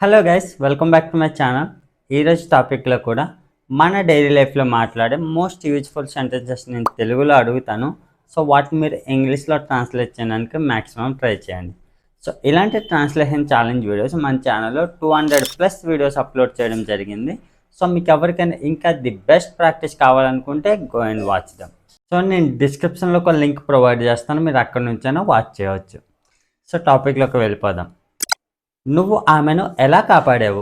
Hello guys, welcome back to my channel. ఈరోజు టాపిక్లో కూడా మన డైలీ లైఫ్లో మాట్లాడే మోస్ట్ యూజ్ఫుల్ సెంటెన్సెస్ నేను తెలుగులో అడుగుతాను. సో వాటిని మీరు ఇంగ్లీష్లో ట్రాన్స్లేట్ చేయడానికి మ్యాక్సిమం ట్రై చేయండి. సో ఇలాంటి ట్రాన్స్లేషన్ ఛాలెంజ్ వీడియోస్ మన ఛానల్లో 200+ వీడియోస్ అప్లోడ్ చేయడం జరిగింది. సో మీకు ఎవరికైనా ఇంకా ది బెస్ట్ ప్రాక్టీస్ కావాలనుకుంటే go and watch dum. So నేను డిస్క్రిప్షన్లో ఒక లింక్ ప్రొవైడ్ చేస్తాను, మీరు అక్కడి నుంచైనా వాచ్ చేయవచ్చు. సో టాపిక్లోకి వెళ్ళిపోదాం. నువ్వు ఆమెను ఎలా కాపాడావు?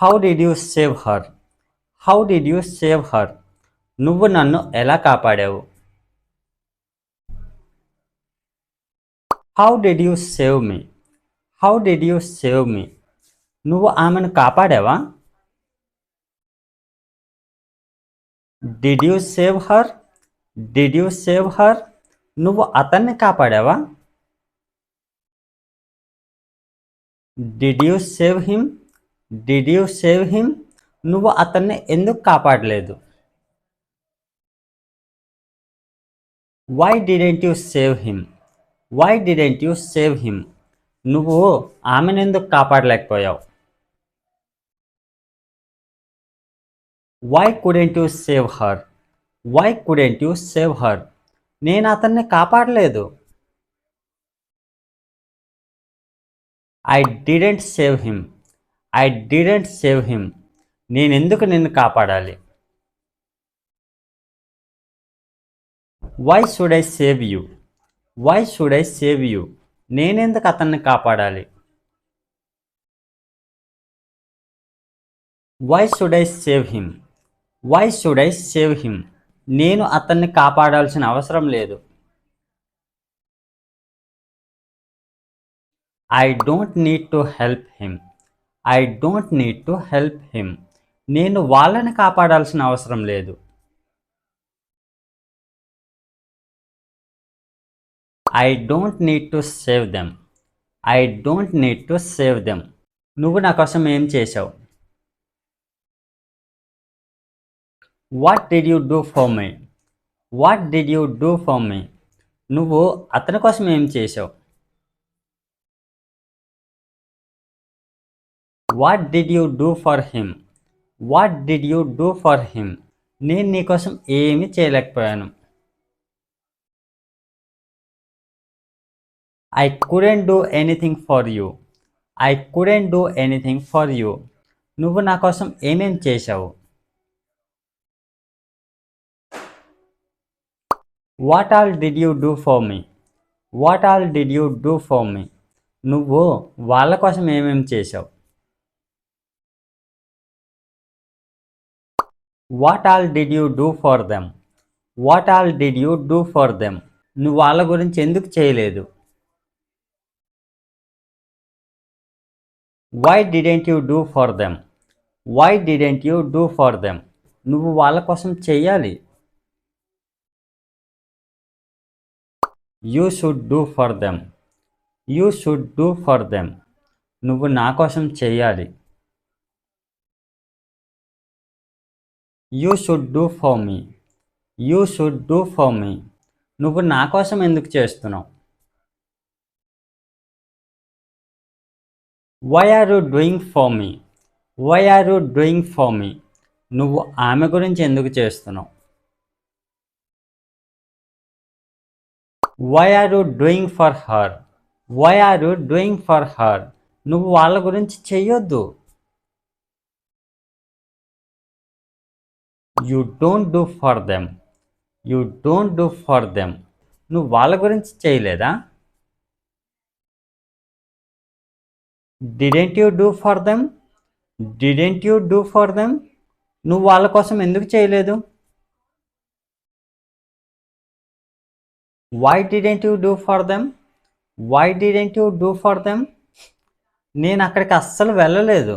How did you save her? How did you save her? నువ్వు నన్ను ఎలా కాపాడావు? How did you save me? How did you save me? నువ్వు ఆమెను కాపాడావా? Did you save her? Did you save her? నువ్వు అతన్ని కాపాడావా? Did you save him? Did you save him? నువ్వు అతన్ని ఎందుకు కాపాడలేదు? Why didn't you save him? Why didn't you save him? నువ్వు ఆమెను ఎందుకు కాపాడలేకపోయావు? Why couldn't you save her? Why couldn't you save her? నేను అతన్ని కాపాడలేదు. I didn't save him. I didn't save him. నేనెందుకు నిన్ను కాపాడాలి? Why should I save you? Why should I save you? నేనెందుకు అతన్ని కాపాడాలి? Why should I save him? Why should I save him? నేను అతన్ని కాపాడాల్సిన అవసరం లేదు. I don't need to help him. I don't need to help him. నేను వాళ్ళని కాపాడాల్సిన అవసరం లేదు. I don't need to save them. I don't need to save them. నువ్వు నా కోసం ఏం చేశావు? What did you do for me? What did you do for me? నువ్వు అతని కోసం ఏం చేశావు? What did you do for him? What did you do for him? నేను నీకోసం ఏమీ చేయలేకపోయాను. I couldn't do anything for you. I couldn't do anything for you. నువ్వు నా కోసం ఏమేం చేశావు? What all did you do for me? What all did you do for me? నువ్వు వాళ్ళ కోసం ఏమేం చేశావు? What all did you do for them? What all did you do for them? నువ్వు వాళ్ళ గురించి ఎందుకు చేయలేదు? Why didn't you do for them? Why didn't you do for them? నువ్వు వాళ్ళ కోసం చెయ్యాలి. You should do for them. You should do for them. నువ్వు నా కోసం చెయ్యాలి. You should do for me. You should do for me. నువ్వు నా కోసం ఎందుకు చేస్తున్నావు? Why are you doing for me? Why are you doing for me? నువ్వు ఆమె గురించి ఎందుకు చేస్తున్నావు? Why are you doing for her? Why are you doing for her? నువ్వు వాళ్ళ గురించి చెయ్యొద్దు. You don't do for them. You don't do for them. నువ్వు వాళ్ళ గురించి చేయలేదా? Didn't you do for them? Didn't you do for them? నువ్వు వాళ్ళ కోసం ఎందుకు చేయలేదు? Why didn't you do for them? Why didn't you do for them? నేను అక్కడికి అస్సలు వెళ్ళలేదు.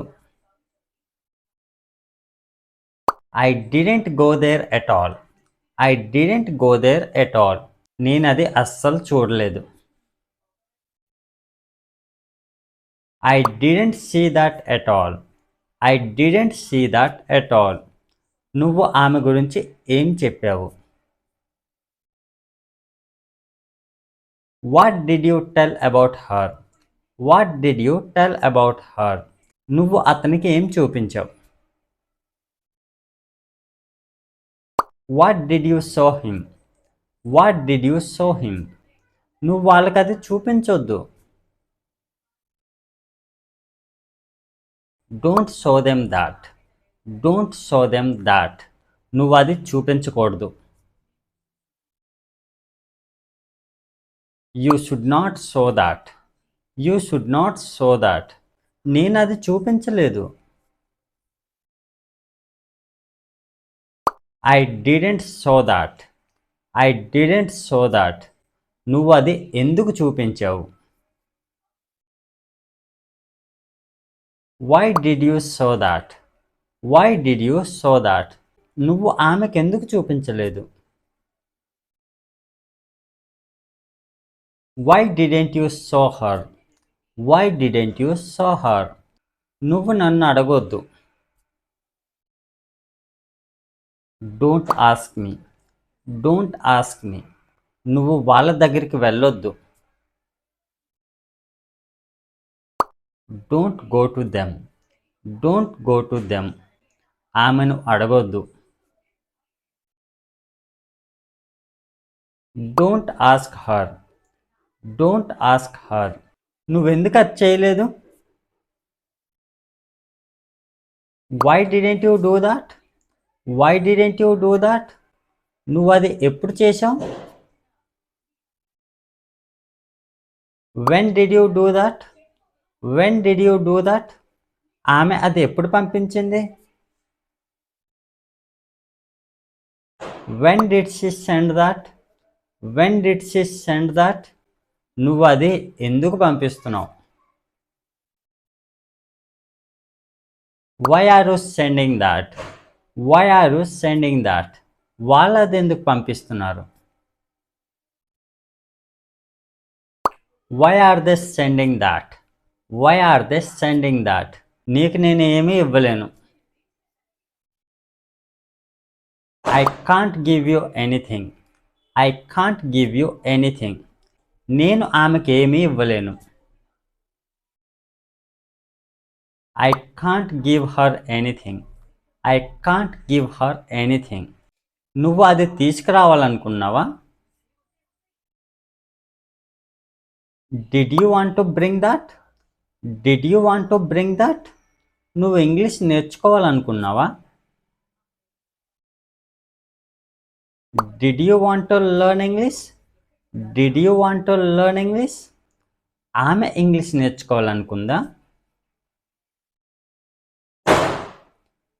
I didn't go there at all. I didn't go there at all. నేను అది అస్సలు చూడలేదు. I didn't see that at all. I didn't see that at all. నువ్వు ఆమె గురించి ఏం చెప్పావు? What did you tell about her? What did you tell about her? నువ్వు అతనికి ఏం చూపించావు? What did you show him? What did you show him? నువ్వు వాళ్ళకి అది చూపించొద్దు. Don't show them that. Don't show them that. నువ్వు అది చూపించకూడదు. You should not show that. You should not show that. నేను అది చూపించలేదు. I didn't show that. I didn't show that. నువ్వు అది ఎందుకు చూపించావు? Why did you show that? Why did you show that? నువ్వు ఆమెకు ఎందుకు చూపించలేదు? Why didn't you show her? Why didn't you show her? నువ్వు నన్ను అడగొద్దు. Don't ask me. Don't ask me. నువ్వు వాళ్ళ దగ్గరికి వెళ్ళొద్దు. Don't go to them. Don't go to them. ఆమెను అడగొద్దు. Don't ask her. Don't ask her. నువ్వెందుకు అది చేయలేదు? Why didn't you do that? Why didn't you do that? నువ్వు అది ఎప్పుడు చేశావు? When did you do that? When did you do that? ఆమె అది ఎప్పుడు పంపించింది? When did she send that? When did she send that? నువ్వు అది ఎందుకు పంపిస్తున్నావు? Why are you sending that? Why are you sending that? వాళ్ళు అది ఎందుకు పంపిస్తున్నారు? Why are they sending that? Why are they sending that? నీకు నేను ఏమీ ఇవ్వలేను. I can't give you anything. I can't give you anything. నేను ఆమెకి ఏమీ ఇవ్వలేను. I can't give her anything. I can't give her anything. నువ్వు అది తీసుకురావాలనుకున్నావా? Did you want to bring that? Did you want to bring that? నువ్వు English నేర్చుకోవాలనుకున్నావా? Did you want to learn English? Did you want to learn English? ఆమె English నేర్చుకోవాలనుకుందా?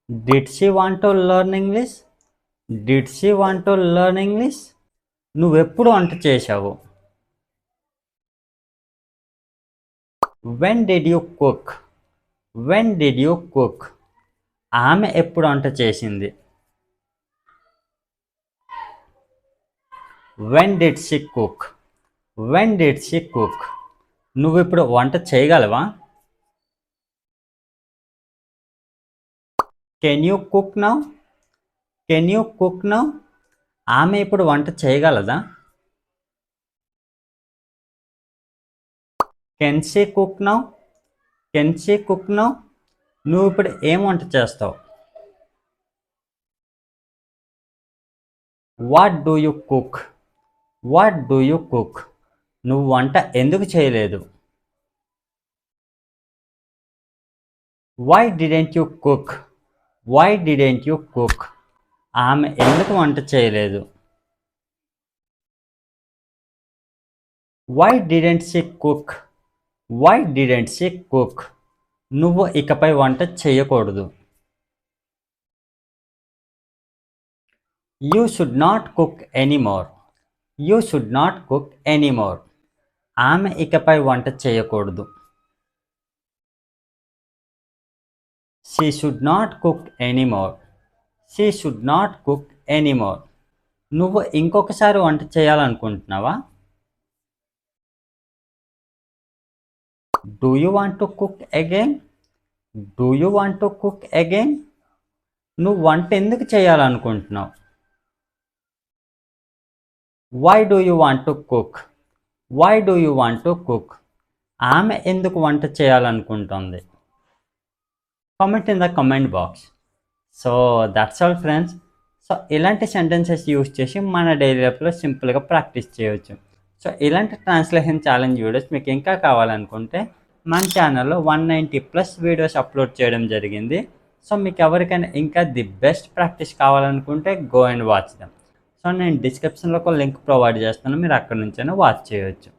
Did she want to learn English? Did she want to learn English? నువ్వెప్పుడు వంట చేశావు? When did you cook? When did you cook? ఆమె ఎప్పుడు వంట చేసింది? When did she cook? When did she cook? నువ్వు ఇప్పుడు వంట చేయగలవా? Can you cook now? Can you cook now? ఆమె ఇప్పుడు వంట చేయగలదా? Can she cook now? Can she cook now? నువ్వు ఇప్పుడు ఏం వంట చేస్తావు? What do you cook? What do you cook? నువ్వు వంట ఎందుకు చేయలేదు? Why didn't you cook? Why didn't you cook? ఆమె ఎందుకు వంట చేయలేదు? Why didn't she cook? Why didn't she cook? నువ్వు ఇకపై వంట చేయకూడదు. You should not cook anymore. You should not cook anymore. ఆమె ఇకపై వంట చేయకూడదు. She should not cook anymore. She should not cook anymore. నువ్వు ఇంకొకసారి వంట చేయాలనుకుంటున్నావా? Do you want to cook again? Do you want to cook again? నువ్వు వంట ఎందుకు చేయాలనుకుంటున్నావు? Why do you want to cook? Why do you want to cook? ఆమె ఎందుకు వంట చేయాలనుకుంటుంది? Comment in the comment box. So that's all friends. So ఇలాంటి sentences use చేసి మన డైలీ లైఫ్లో సింపుల్గా ప్రాక్టీస్ చేయవచ్చు. సో ఇలాంటి ట్రాన్స్లేషన్ ఛాలెంజ్ వీడియోస్ మీకు ఇంకా కావాలనుకుంటే మన ఛానల్లో 190+ వీడియోస్ అప్లోడ్ చేయడం జరిగింది. సో మీకు ఎవరికైనా ఇంకా ది బెస్ట్ ప్రాక్టీస్ కావాలనుకుంటే go and watch them. So నేను డిస్క్రిప్షన్లో ఒక లింక్ ప్రొవైడ్ చేస్తాను, మీరు అక్కడ నుంచైనా వాచ్ చేయవచ్చు.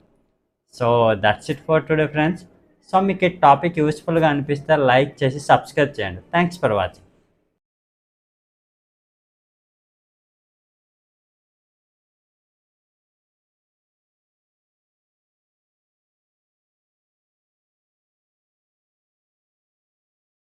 So that's it for today friends. So మీకు ఈ టాపిక్ యూస్ఫుల్గా అనిపిస్తే లైక్ చేసి సబ్స్క్రైబ్ చేయండి. Thanks for watching.